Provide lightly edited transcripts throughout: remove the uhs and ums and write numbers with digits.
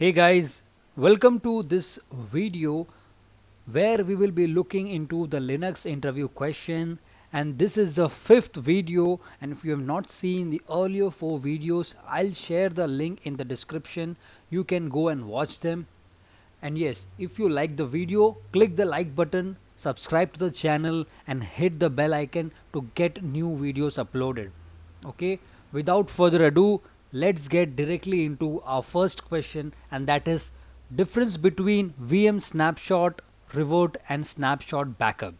Hey guys, welcome to this video where we will be looking into the Linux interview question, and this is the fifth video. And if you have not seen the earlier four videos, I'll share the link in the description. You can go and watch them. And yes, if you like the video, click the like button, subscribe to the channel and hit the bell icon to get new videos uploaded. Okay, without further ado, let's get directly into our first question, and that is difference between VM snapshot revert and snapshot backup.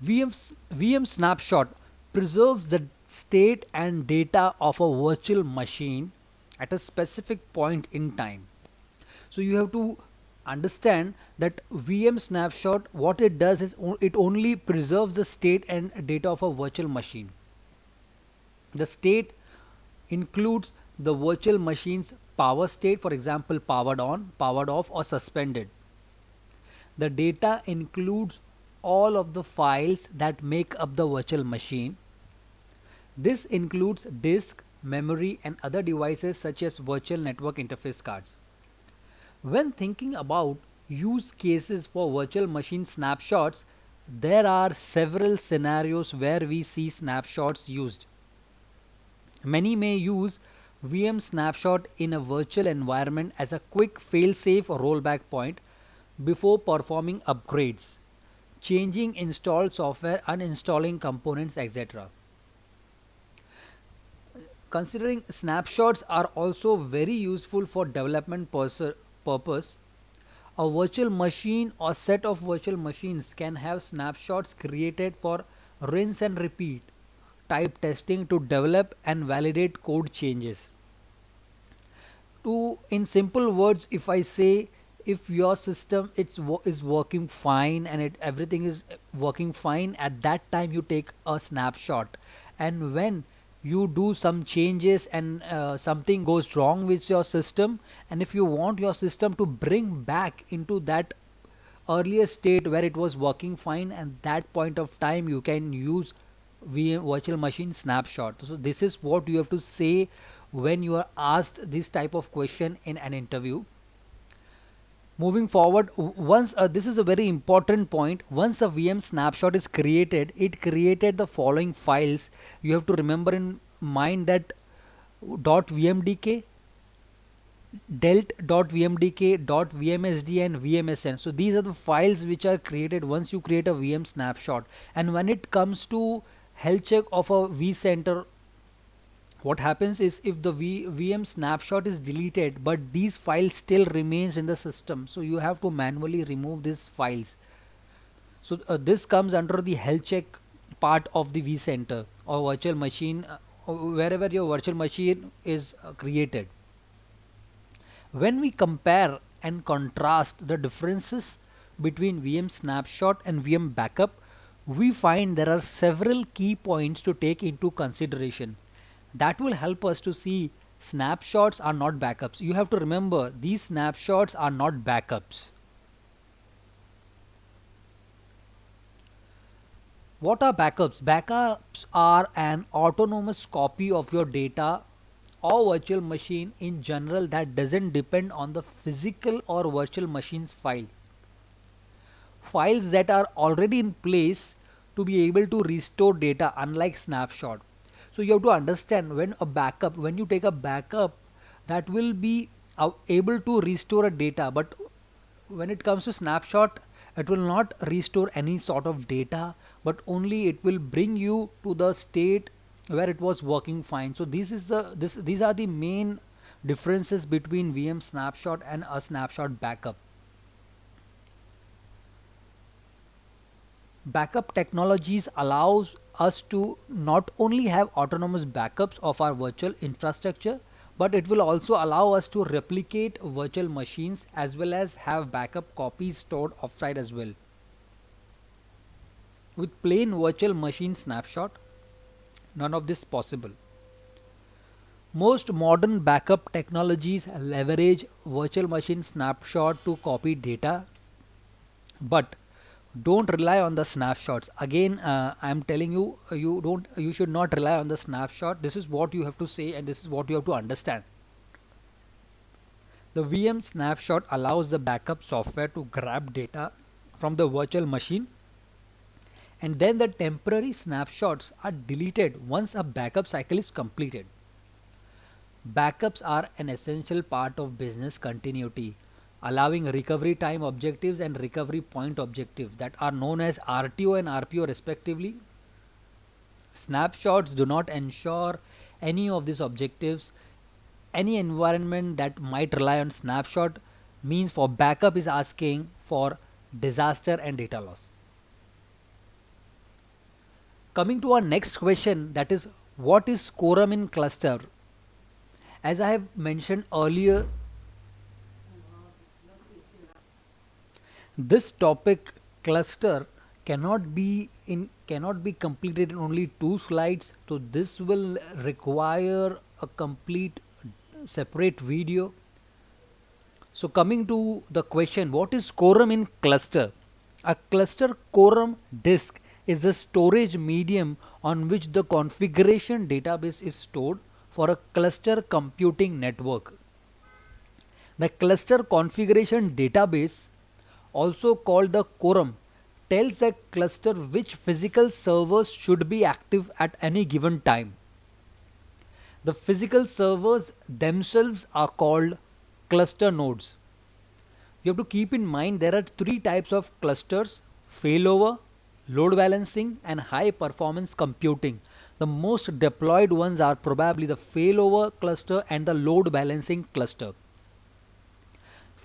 VM snapshot preserves the state and data of a virtual machine at a specific point in time. So you have to understand that VM snapshot, what it does is it only preserves the state and data of a virtual machine. The state includes the virtual machine's power state, for example, powered on, powered off, or suspended. The data includes all of the files that make up the virtual machine. This includes disk, memory, and other devices such as virtual network interface cards. When thinking about use cases for virtual machine snapshots, there are several scenarios where we see snapshots used. Many may use VM snapshot in a virtual environment as a quick fail-safe rollback point before performing upgrades, changing installed software, uninstalling components, etc. Considering snapshots are also very useful for development purpose, a virtual machine or set of virtual machines can have snapshots created for rinse and repeat type testing to develop and validate code changes. To in simple words, if I say, if your system is working fine and everything is working fine, at that time you take a snapshot, and when you do some changes and something goes wrong with your system, and if you want your system to bring back into that earlier state where it was working fine, and that point of time you can use virtual machine snapshot. So this is what you have to say when you are asked this type of question in an interview. Moving forward, once this is a very important point, once a VM snapshot is created, it created the following files. You have to remember in mind that .vmdk, delt.vmdk, .vmsd and vmsn. So these are the files which are created once you create a VM snapshot. And when it comes to health check of a vCenter, what happens is, if the VM snapshot is deleted but these files still remains in the system, so you have to manually remove these files. So this comes under the health check part of the vCenter or virtual machine, wherever your virtual machine is created. When we compare and contrast the differences between VM snapshot and VM backup, we find there are several key points to take into consideration that will help us to see snapshots are not backups. You have to remember, these snapshots are not backups. What are backups? Backups are an autonomous copy of your data or virtual machine in general that doesn't depend on the physical or virtual machine's files. Files that are already in place to be able to restore data, unlike snapshot. So you have to understand, when you take a backup, that will be able to restore a data, but when it comes to snapshot, it will not restore any sort of data, but only it will bring you to the state where it was working fine. So these are the main differences between VM snapshot and a snapshot backup. Backup technologies allows us to not only have autonomous backups of our virtual infrastructure, but it will also allow us to replicate virtual machines as well as have backup copies stored offsite as well. With plain virtual machine snapshot, none of this possible. Most modern backup technologies leverage virtual machine snapshot to copy data, but don't rely on the snapshots. Again, I'm telling you, you should not rely on the snapshot. This is what you have to say, and this is what you have to understand. The VM snapshot allows the backup software to grab data from the virtual machine, and then the temporary snapshots are deleted once a backup cycle is completed. Backups are an essential part of business continuity, allowing recovery time objectives and recovery point objectives that are known as RTO and RPO respectively. Snapshots do not ensure any of these objectives. Any environment that might rely on snapshot means for backup is asking for disaster and data loss. Coming to our next question, that is, what is quorum in cluster? As I have mentioned earlier, this topic cluster cannot be completed in only 2 slides, so this will require a complete separate video. So coming to the question, what is quorum in cluster? A cluster quorum disk is a storage medium on which the configuration database is stored for a cluster computing network. The cluster configuration database, also called the quorum, tells the cluster which physical servers should be active at any given time. The physical servers themselves are called cluster nodes. You have to keep in mind there are 3 types of clusters: failover, load balancing, and high performance computing. The most deployed ones are probably the failover cluster and the load balancing cluster.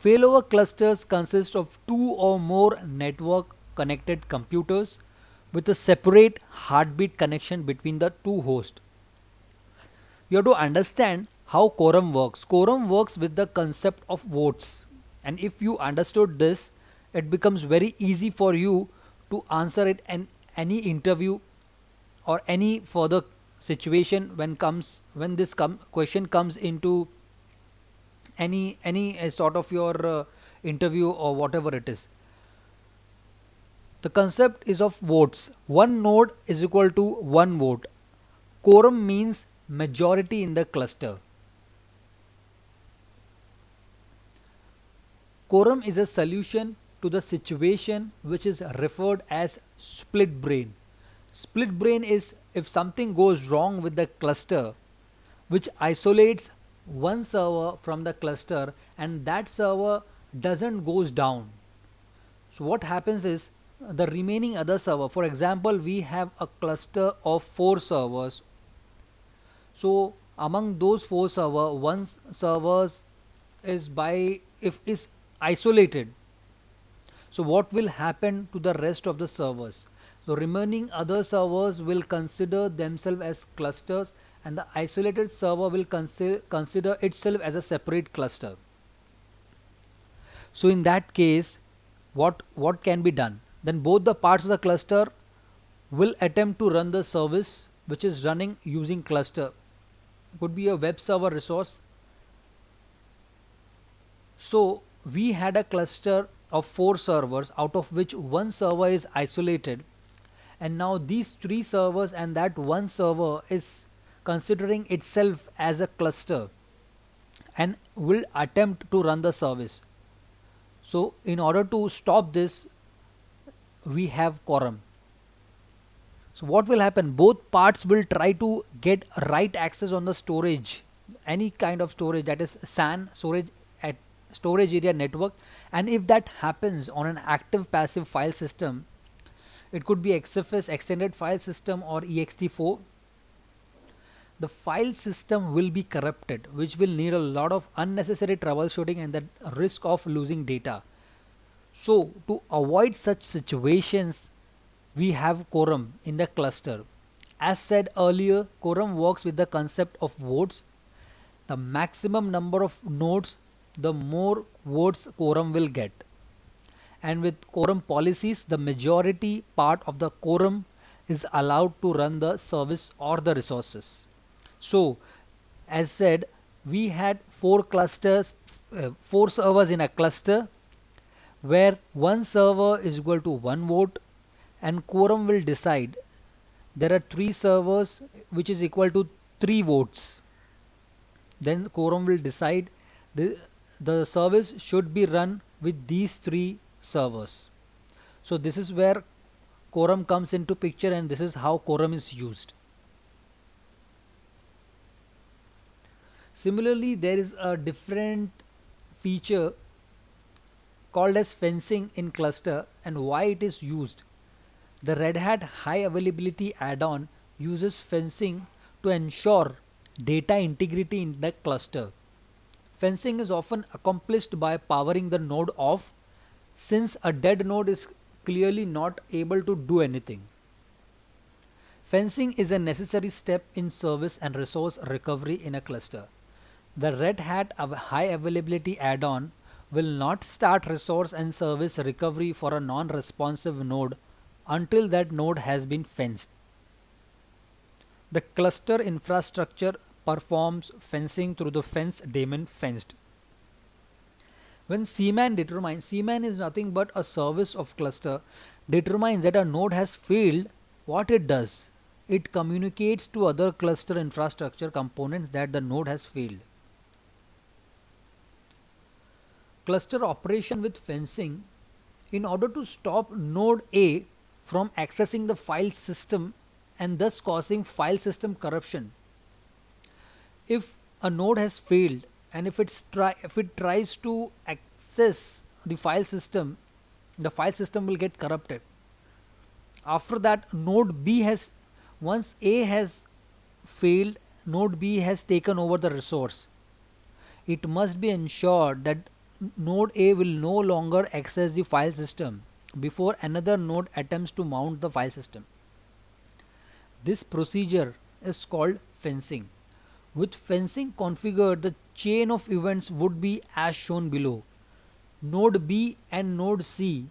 Failover clusters consist of 2 or more network connected computers with a separate heartbeat connection between the 2 hosts. You have to understand how quorum works. Quorum works with the concept of votes, and if you understood this, it becomes very easy for you to answer it in any interview or any further situation when this question comes into any sort of your interview or whatever it is. The concept is of votes. One node is equal to one vote. Quorum means majority in the cluster. Quorum is a solution to the situation which is referred as split brain. Split brain is if something goes wrong with the cluster, which isolates one server from the cluster, and that server doesn't goes down. So what happens is the remaining other server, for example, we have a cluster of 4 servers. So among those 4 server, one servers is by if is isolated. So what will happen to the rest of the servers? So remaining other servers will consider themselves as clusters, and the isolated server will consider itself as a separate cluster. So in that case, what can be done? Then both the parts of the cluster will attempt to run the service which is running using cluster. Could be a web server resource. So we had a cluster of 4 servers, out of which one server is isolated, and now these 3 servers and that one server is considering itself as a cluster and will attempt to run the service. So in order to stop this, we have quorum. So what will happen? Both parts will try to get right access on the storage, any kind of storage, that is SAN, storage at storage area network. And if that happens on an active passive file system, it could be XFS, extended file system, or ext4, the file system will be corrupted, which will need a lot of unnecessary troubleshooting and the risk of losing data. So to avoid such situations, we have quorum in the cluster. As said earlier, quorum works with the concept of votes. The maximum number of nodes, the more votes quorum will get. And with quorum policies, the majority part of the quorum is allowed to run the service or the resources. So as said, we had 4 servers in a cluster where one server is equal to one vote, and quorum will decide there are 3 servers which is equal to 3 votes. Then quorum will decide the service should be run with these three servers. So this is where quorum comes into picture, and this is how quorum is used. Similarly, there is a different feature called as fencing in cluster, and why it is used. The Red Hat High Availability add-on uses fencing to ensure data integrity in the cluster. Fencing is often accomplished by powering the node off, since a dead node is clearly not able to do anything. Fencing is a necessary step in service and resource recovery in a cluster. The Red Hat High Availability add-on will not start resource and service recovery for a non-responsive node until that node has been fenced. The cluster infrastructure performs fencing through the fence daemon fenced. When cman is nothing but a service of cluster, determines that a node has failed. What it does, it communicates to other cluster infrastructure components that the node has failed. Cluster operation with fencing, in order to stop node A from accessing the file system and thus causing file system corruption. If a node has failed, and if it tries to access the file system will get corrupted. After that, node B has, once A has failed, node B has taken over the resource. It must be ensured that node A will no longer access the file system before another node attempts to mount the file system. This procedure is called fencing. With fencing configured, the chain of events would be as shown below. Node B and node C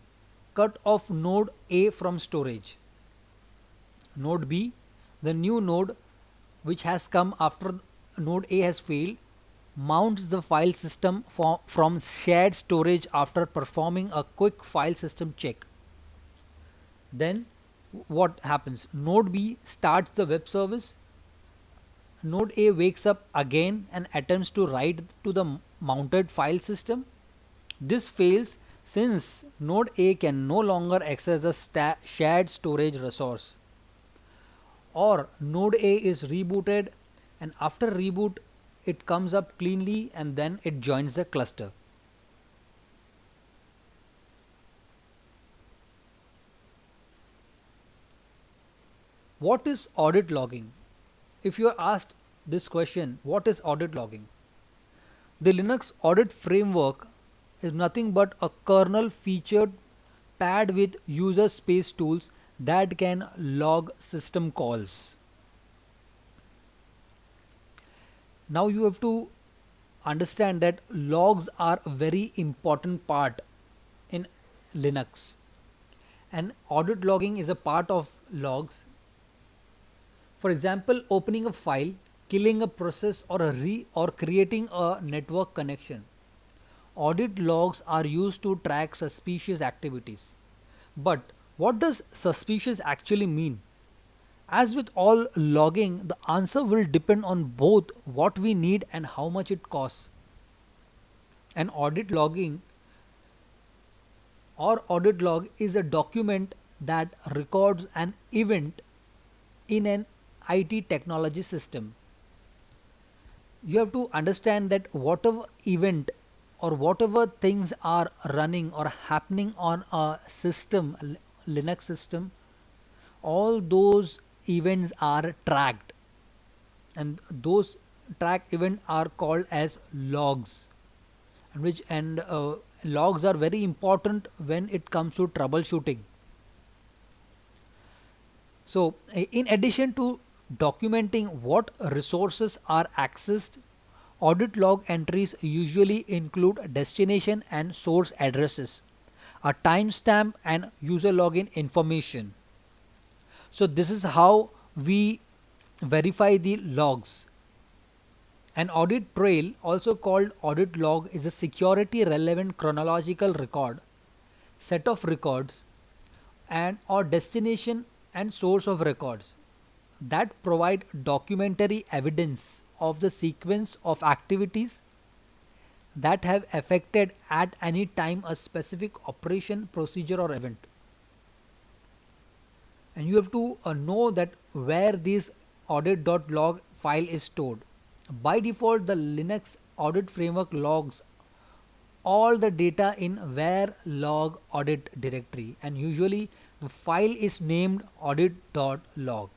cut off node A from storage. Node B, the new node which has come after node A has failed, mounts the file system from shared storage after performing a quick file system check. Then what happens? Node B starts the web service. Node A wakes up again and attempts to write to the mounted file system. This fails since node A can no longer access the shared storage resource. Or node A is rebooted, and after reboot it comes up cleanly and then it joins the cluster. What is audit logging? If you are asked this question, what is audit logging? The Linux audit framework is nothing but a kernel featured pad with user space tools that can log system calls. Now you have to understand that logs are a very important part in Linux, and audit logging is a part of logs. For example, opening a file, killing a process, or creating a network connection. Audit logs are used to track suspicious activities. But what does suspicious actually mean? As with all logging, the answer will depend on both what we need and how much it costs. An audit logging or audit log is a document that records an event in an IT technology system. You have to understand that whatever event or whatever things are running or happening on a system, Linux system, all those events are tracked, and those track events are called as logs, and logs are very important when it comes to troubleshooting. So in addition to documenting what resources are accessed, audit log entries usually include destination and source addresses, a timestamp, and user login information. So this is how we verify the logs. An audit trail, also called audit log, is a security relevant chronological record, set of records, and or destination and source of records that provide documentary evidence of the sequence of activities that have affected at any time a specific operation, procedure or event. And you have to know that where this audit.log file is stored. By default, the Linux audit framework logs all the data in var log audit directory, and usually the file is named audit.log.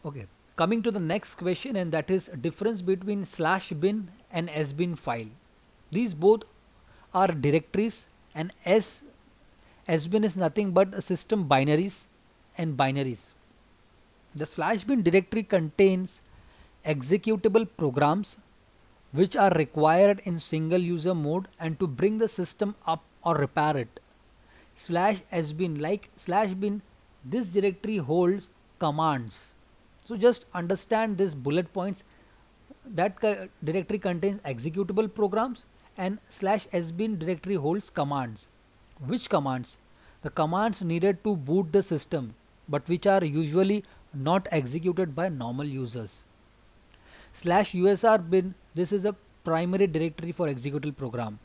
Okay, coming to the next question, and that is difference between /bin and sbin file. These both are directories, and sbin is nothing but system binaries and binaries. The /bin directory contains executable programs which are required in single user mode and to bring the system up or repair it. /sbin, like /bin, this directory holds commands. So just understand these bullet points. That directory contains executable programs, and /sbin directory holds commands. Which commands? The commands needed to boot the system, but which are usually not executed by normal users. /usr bin, this is a primary directory for executable program.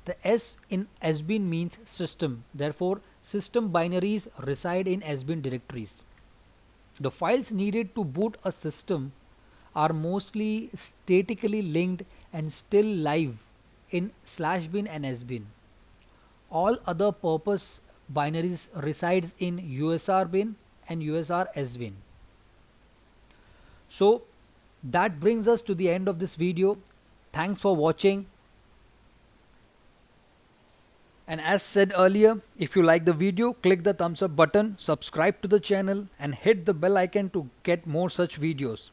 The S in sbin means system, therefore system binaries reside in sbin directories. The files needed to boot a system are mostly statically linked and still live in /bin and sbin. All other purpose binaries resides in usr bin and usr sbin. So that brings us to the end of this video. Thanks for watching. And as said earlier, if you like the video, click the thumbs up button, subscribe to the channel and hit the bell icon to get more such videos.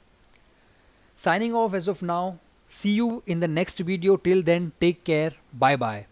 Signing off as of now. See you in the next video. Till then, take care. Bye bye.